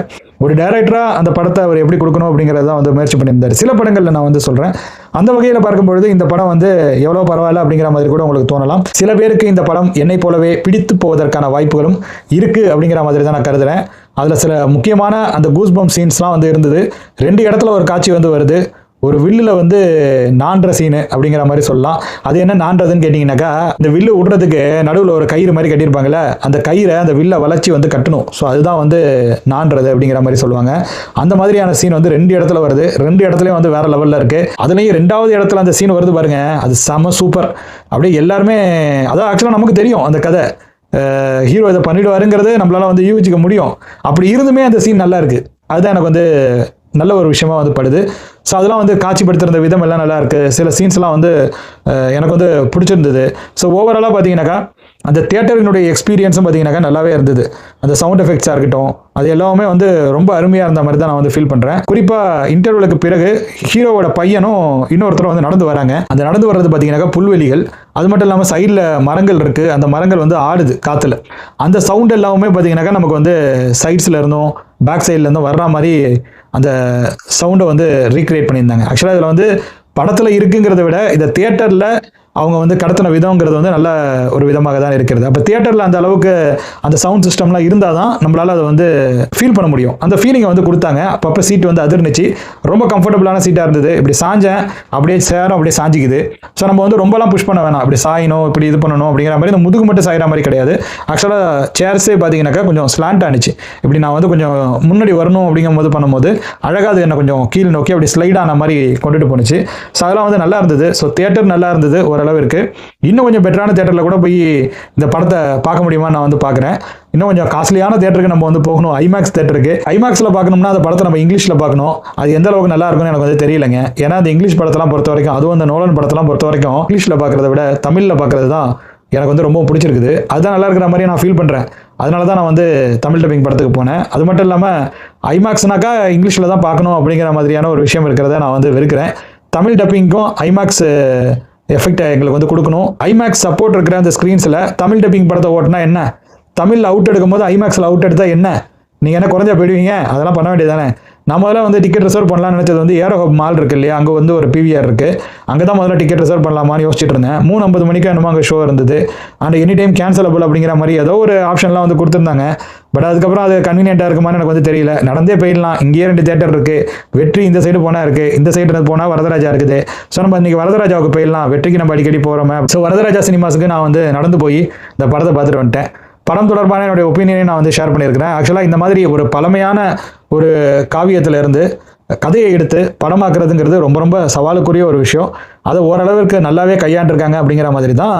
ஒரு டைரக்டராக அந்த படத்தை அவர் எப்படி கொடுக்கணும் அப்படிங்கிறத வந்து முயற்சி பண்ணியிருந்தார். சில படங்களில் நான் வந்து சொல்கிறேன். அந்த வகையில் பார்க்கும்பொழுது இந்த படம் வந்து எவ்வளோ பரவாயில்ல அப்படிங்கிற மாதிரி கூட உங்களுக்கு தோணலாம். சில பேருக்கு இந்த படம் என்னை போலவே பிடித்து போவதற்கான வாய்ப்புகளும் இருக்குது அப்படிங்கிற மாதிரி தான் நான் கருதுகிறேன். அதில் சில முக்கியமான அந்த கூஸ்பம்ப் சீன்ஸ்லாம் வந்து இருந்தது. 2 இடத்துல ஒரு காட்சி வந்து வருது. ஒரு வில்லில் வந்து நான்ற சீனு அப்படிங்கிற மாதிரி சொல்லலாம். அது என்ன நான்றதுன்னு கேட்டிங்கனாக்கா இந்த வில்லு விடுறதுக்கு நடுவில் ஒரு கயிறு மாதிரி கட்டியிருப்பாங்கல்ல, அந்த கயிறை அந்த வில்லை வளைச்சி வந்து கட்டணும். ஸோ அதுதான் வந்து நான்றது அப்படிங்கிற மாதிரி சொல்லுவாங்க. அந்த மாதிரியான சீன் வந்து 2 இடத்துல வருது. 2 இடத்துலையும் வந்து வேற லெவலில் இருக்குது. அதுலேயும் 2வது இடத்துல அந்த சீன் வருது பாருங்க, அது செம சூப்பர். அப்படியே எல்லாருமே அதான் ஆக்சுவலாக நமக்கு தெரியும் அந்த கதை, ஹீரோ இதை பண்ணிடுவாருங்கிறது நம்மளால வந்து யூகிச்சிக்க முடியும். அப்படி இருந்துமே அந்த சீன் நல்லா இருக்குது. அதுதான் எனக்கு வந்து நல்ல ஒரு விஷயமா வந்து படுது. ஸோ அதெல்லாம் வந்து காட்சிப்படுத்திருந்த விதம் எல்லாம் நல்லா இருக்குது. சில சீன்ஸ்லாம் வந்து எனக்கு வந்து பிடிச்சிருந்தது. ஸோ ஓவராலாக பார்த்தீங்கன்னாக்கா அந்த தியேட்டரினுடைய எக்ஸ்பீரியன்ஸும் பார்த்தீங்கன்னாக்கா நல்லாவே இருந்தது. அந்த சவுண்ட் எஃபெக்ட்ஸாக இருக்கட்டும், அது எல்லாமே வந்து ரொம்ப அருமையாக இருந்த மாதிரி தான் நான் வந்து ஃபீல் பண்ணுறேன். குறிப்பாக இன்டர்வலுக்கு பிறகு ஹீரோவோட பையனும் இன்னொருத்தரும் வந்து நடந்து வராங்க. அந்த நடந்து வர்றது பார்த்தீங்கன்னாக்கா புல்வெளிகள், அது மட்டும் இல்லாமல் சைடில் மரங்கள் இருக்குது. அந்த மரங்கள் வந்து ஆடுது காற்றுல. அந்த சவுண்ட் எல்லாமே பார்த்தீங்கன்னாக்கா நமக்கு வந்து சைட்ஸில் இருந்தும் பேக் சைட்லேருந்தும் வர்ற மாதிரி அந்த சவுண்டை வந்து ரீக்ரியேட் பண்ணியிருந்தாங்க. ஆக்சுவலாக இதில் வந்து படத்தில் இருக்குங்கிறத விட இதை தியேட்டரில் அவங்க வந்து கடத்தின விதங்கிறது வந்து நல்ல ஒரு விதமாக தான் இருக்கிறது. அப்போ தியேட்டரில் அந்த அளவுக்கு அந்த சவுண்ட் சிஸ்டம்லாம் இருந்தால் தான் நம்மளால் அதை வந்து ஃபீல் பண்ண முடியும். அந்த ஃபீலிங்கை வந்து கொடுத்தாங்க. அப்பப்போ சீட்டு வந்து அதிர்ந்துச்சு. ரொம்ப கம்ஃபர்டபுளான சீட்டாக இருந்தது. இப்படி சாஞ்சேன் அப்படியே சேரும் அப்படியே சாஞ்சிக்குது. ஸோ நம்ம வந்து ரொம்பலாம் புஷ் பண்ண வேணாம், அப்படி சாயணும் இப்படி இது பண்ணணும் அப்படிங்கிற மாதிரி இந்த முதுகு மட்டும் சாயிற மாதிரி கிடையாது. ஆக்சுவலாக சேர்ஸே பார்த்தீங்கன்னாக்கா கொஞ்சம் ஸ்லாண்ட் ஆனிச்சு. இப்படி நான் வந்து கொஞ்சம் முன்னாடி வரணும் அப்படிங்கும் போது பண்ணும்போது அழகாக அது என்ன கொஞ்சம் கீழ் நோக்கி அப்படி ஸ்லைடான மாதிரி கொண்டுட்டு போணுச்சு. ஸோ அதெல்லாம் வந்து நல்லா இருந்தது. ஸோ தியேட்டர் நல்லா இருந்தது ஓரளவு இருக்கு. இன்னும் கொஞ்சம் பெட்டரான தியேட்டரில் கூட போய் இந்த படத்தை பார்க்க முடியுமா நான் வந்து பார்க்குறேன். இன்னும் கொஞ்சம் காஸ்ட்லியான தியேட்டருக்கு நம்ம வந்து போகணும், ஐமேக்ஸ் தியேட்டருக்கு. ஐமேக்ஸில் பார்க்கணும்னா அந்த படத்தை நம்ம இங்கிலீஷில் பார்க்கணும். அது எந்த அளவுக்கு நல்லா இருக்கும்னு எனக்கு வந்து தெரியலைங்க. ஏன்னா அந்த இங்கிலீஷ் படத்தெல்லாம் பொறுத்த வரைக்கும், அதுவும் அந்த நோலன் படத்தெல்லாம் பொறுத்த வரைக்கும் இங்கிலீஷில் பார்க்குறத விட தமிழில் பார்க்குறது தான் எனக்கு வந்து ரொம்ப பிடிச்சிருக்குது. அதுதான் நல்லா இருக்கிற மாதிரி நான் ஃபீல் பண்ணுறேன். அதனால தான் நான் வந்து தமிழ் டப்பிங் படத்துக்கு போனேன். அது மட்டும் இல்லாமல் ஐமேக்ஸ்னாக்கா இங்கிலீஷில் தான் பார்க்கணும் அப்படிங்கிற மாதிரியான ஒரு விஷயம் இருக்கிறத நான் வந்து வெறுக்கிறேன். தமிழ் டப்பிங்க்கும் ஐமேக்ஸ் எஃபெக்டை எங்களுக்கு வந்து கொடுக்கணும். ஐமேக்ஸ் சப்போர்ட் இருக்கிற அந்த ஸ்க்ரீன்ஸில் தமிழ் டப்பிங் படத்தை ஓட்டினா என்ன, தமிழில் அவுட் எடுக்கும் போது ஐமேக்ஸில் அவுட் எடுத்தால் என்ன, நீங்கள் என்ன குறைஞ்சா போயிடுவீங்க? அதெல்லாம் பண்ண வேண்டியதானே. நான் முதல்ல வந்து டிக்கெட் ரிசர்வ் பண்ணலாம்னு நினச்சது வந்து ஏரோ மால் இருக்கு இல்லையா, அங்கே வந்து ஒரு பிவிஆர் இருக்குது, அங்கே தான் முதல்ல டிக்கெட் ரிசர்வ் பண்ணலாமான்னு யோசிச்சுட்டு இருந்தேன். 3:50 மணிக்கு என்னமோ அங்கே ஷோ இருந்தது. அண்ட் எனி டைம் கேன்சலபிள் அப்படிங்கிற மாதிரி ஏதோ ஒரு ஆப்ஷன்லாம் வந்து கொடுத்துருந்தாங்க. பட் அதுக்கப்புறம் அது கன்வீனியன்ட்டாக இருக்குமான்னு எனக்கு வந்து தெரியல. நடந்தே போயிடலாம், இங்கேயே 2 தேட்டர் இருக்குது. வெற்றி இந்த சைடு போனால் இருக்குது, இந்த சைடு போனால் வரதராஜா இருக்குது. ஸோ நம்ம இன்றைக்கி வரதராஜாவுக்கு போயிடலாம், வெற்றிக்கு நம்ம அடிக்கடி போகிறோமே. ஸோ வரதராஜா சினிமாஸுக்கு நான் வந்து நடந்து போய் இந்த படத்தை பார்த்துட்டு வந்துட்டேன். படம் தொடர்பான என்னுடைய ஒப்பீனியனை நான் வந்து ஷேர் பண்ணியிருக்கிறேன். ஆக்சுவலாக இந்த மாதிரி ஒரு பழமையான ஒரு காவியத்திலேருந்து கதையை எடுத்து படமாக்குறதுங்கிறது ரொம்ப ரொம்ப சவாலுக்குரிய ஒரு விஷயம். அதை ஓரளவிற்கு நல்லாவே கையாண்டிருக்காங்க அப்படிங்கிற மாதிரி தான்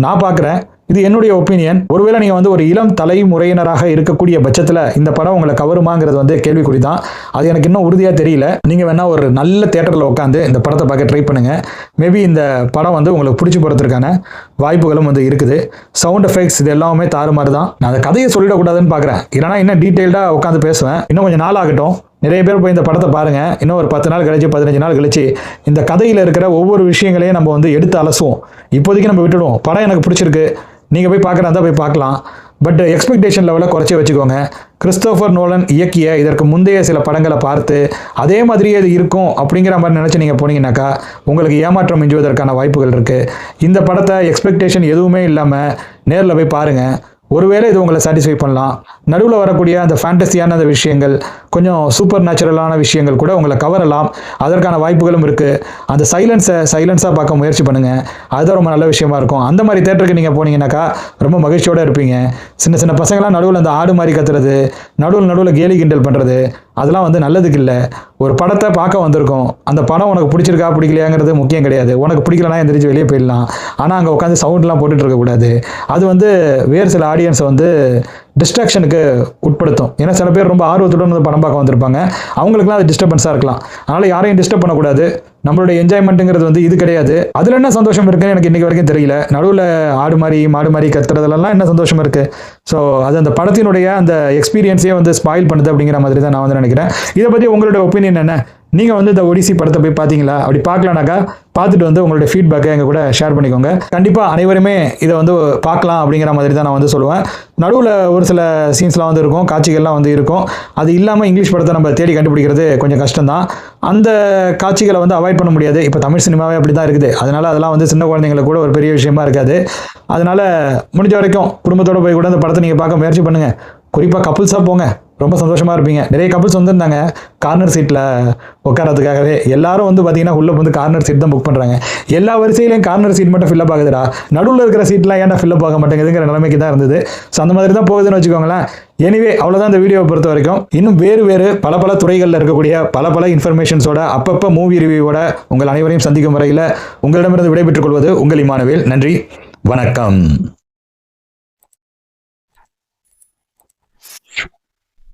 நான் பார்க்குறேன். இது என்னுடைய ஒப்பீனியன். ஒருவேளை நீங்கள் வந்து ஒரு இளம் தலைமுறையினராக இருக்கக்கூடிய பட்சத்தில் இந்த படம் உங்களை கவருமாங்கிறது வந்து கேள்விக்குறி தான். அது எனக்கு இன்னும் உறுதியாக தெரியல. நீங்கள் வேணால் ஒரு நல்ல தேட்டரில் உட்காந்து இந்த படத்தை பார்க்க ட்ரை பண்ணுங்கள். மேபி இந்த படம் வந்து உங்களுக்கு பிடிச்சி போகிறதுக்கான வாய்ப்புகளும் வந்து இருக்குது. சவுண்ட் எஃபெக்ட்ஸ் இது எல்லாமே தாறுமாறு தான். நான் அந்த கதையை சொல்லிடக்கூடாதுன்னு பார்க்குறேன். இல்லைனா இன்னும் டீட்டெயில்டாக உட்காந்து பேசுவேன். இன்னும் கொஞ்சம் நாள் ஆகட்டும். நிறைய பேர் போய் இந்த படத்தை பாருங்கள். இன்னும் ஒரு 10 நாள் கழிச்சு 15 நாள் கழிச்சு இந்த கதையில் இருக்கிற ஒவ்வொரு விஷயங்களையும் நம்ம வந்து எடுத்து அலசுவோம். இப்போதைக்கு நம்ம விட்டுடுவோம். படம் எனக்கு பிடிச்சிருக்கு, நீங்கள் போய் பார்க்குறதா போய் பார்க்கலாம். பட் எக்ஸ்பெக்டேஷன் லெவலை குறைச்சி வச்சுக்கோங்க. கிறிஸ்டோஃபர் நோலன் இயக்கிய இதற்கு முந்தைய சில படங்களை பார்த்து அதே மாதிரியே இது இருக்கும் அப்படிங்கிற மாதிரி நினச்சி நீங்கள் போனீங்கன்னாக்கா உங்களுக்கு ஏமாற்றம் மிஞ்சுவதற்கான வாய்ப்புகள் இருக்குது. இந்த படத்தை எக்ஸ்பெக்டேஷன் எதுவுமே இல்லாமல் நேரில் போய் பாருங்கள். ஒருவேளை இது உங்களை சாட்டிஸ்ஃபை பண்ணலாம். நடுவில் வரக்கூடிய அந்த ஃபேண்டஸியான அந்த விஷயங்கள், கொஞ்சம் சூப்பர் நேச்சுரலான விஷயங்கள் கூட உங்களை கவரலாம். அதற்கான வாய்ப்புகளும் இருக்குது. அந்த சைலன்ஸாக பார்க்க முயற்சி பண்ணுங்கள். அதுதான் ரொம்ப நல்ல விஷயமா இருக்கும். அந்த மாதிரி தேட்டருக்கு நீங்கள் போனீங்கன்னாக்கா ரொம்ப மகிழ்ச்சியோடு இருப்பீங்க. சின்ன சின்ன பசங்களாம் நடுவில் அந்த ஆடு மாதிரி கத்துறது, நடுவில் கேலி கிண்டல் பண்ணுறது, அதெல்லாம் வந்து நல்லதுக்கு இல்லை. ஒரு படத்தை பார்க்க வந்திருக்கோம். அந்த படம் உனக்கு பிடிச்சிருக்கா பிடிக்கலையாங்கிறது முக்கியம் கிடையாது. உனக்கு பிடிக்கலனா எந்திரிச்சு வெளியே போயிடலாம். ஆனால் அங்கே உட்காந்து சவுண்ட்லாம் போட்டுட்டு இருக்கக்கூடாது. அது வந்து வேறு சில ஆடியன்ஸை வந்து டிஸ்ட்ராக்ஷனுக்கு உட்படுத்தும். ஏன்னா சில பேர் ரொம்ப ஆர்வத்துடன் வந்து படம் பார்க்க வந்திருப்பாங்க. அவங்களுக்குலாம் அது டிஸ்டர்பன்ஸாக இருக்கலாம். அதனால் யாரையும் டிஸ்டர்ப் பண்ணக்கூடாது. நம்மளுடைய என்ஜாய்மெண்ட்டுங்கிறது வந்து இது கிடையாது. அதில் என்ன சந்தோஷம் இருக்குன்னு எனக்கு இன்றைக்கி வரைக்கும் தெரியல. நடுவில் ஆடு மாதிரி கத்துறதுலாம் என்ன சந்தோஷம் இருக்குது? ஸோ அது அந்த படத்தினுடைய அந்த எக்ஸ்பீரியன்ஸையே வந்து ஸ்பாயில் பண்ணுது அப்படிங்கிற மாதிரி தான் நான் வந்து நினைக்கிறேன். இதை பற்றி உங்களுடைய ஒப்பீனியன் என்ன? நீங்கள் வந்து இந்த ஒடிசி படத்தை போய் பார்த்தீங்களா? அப்படி பார்க்கலானாக்கா பார்த்துட்டு வந்து உங்களுடைய ஃபீட்பேக்கை எங்கள் கூட ஷேர் பண்ணிக்கோங்க. கண்டிப்பாக அனைவருமே இதை வந்து பார்க்கலாம் அப்படிங்கிற மாதிரி தான் நான் வந்து சொல்லுவேன். நடுவில் ஒரு சில சீன்ஸ்லாம் வந்து இருக்கும், காட்சிகள்லாம் வந்து இருக்கும். அது இல்லாமல் இங்கிலீஷ் படத்தை நம்ம தேடி கண்டுபிடிக்கிறது கொஞ்சம் கஷ்டம்தான். அந்த காட்சிகளை வந்து அவாய்ட் பண்ண முடியாது. இப்போ தமிழ் சினிமாவே அப்படி தான் இருக்குது. அதனால் அதெல்லாம் வந்து சின்ன குழந்தைங்களுக்கு கூட ஒரு பெரிய விஷயமா இருக்காது. அதனால் முடிஞ்ச வரைக்கும் குடும்பத்தோடு போய் கூட அந்த படத்தை நீங்கள் பார்க்க முயற்சி பண்ணுங்கள். குறிப்பாக கப்புள்ஸாக போங்க, ரொம்ப சந்தோஷமாக இருப்பீங்க. நிறைய கப்புள்ஸ் வந்துருந்தாங்க கார்னர் சீட்டில் உட்காரத்துக்காகவே. எல்லாரும் வந்து பார்த்தீங்கன்னா உள்ளே வந்து கார்னர் சீட் தான் புக் பண்ணுறாங்க. எல்லா வரிசையிலையும் கார்னர் சீட் மட்டும் ஃபில்லப் ஆகுதுடா, நடுவில் இருக்கிற சீட்லாம் ஏன்டா ஃபில்லப் ஆக மாட்டேங்குதுங்கிற நிலைமைக்கு தான் இருந்தது. ஸோ அந்த மாதிரி தான் போகுதுன்னு வச்சுக்கோங்களேன். எனிவே அவ்வளோதான் இந்த வீடியோவை பொறுத்த வரைக்கும். இன்னும் வேறு பல துறைகளில் இருக்கக்கூடிய பல இன்ஃபர்மேஷன்ஸோட அப்பப்போ மூவி ரிவ்யூவோட உங்கள் அனைவரையும் சந்திக்கும் வரையில் உங்களிடமிருந்து விடைபெற்றுக் கொள்வது உங்கள் இமானுவேல். நன்றி, வணக்கம்.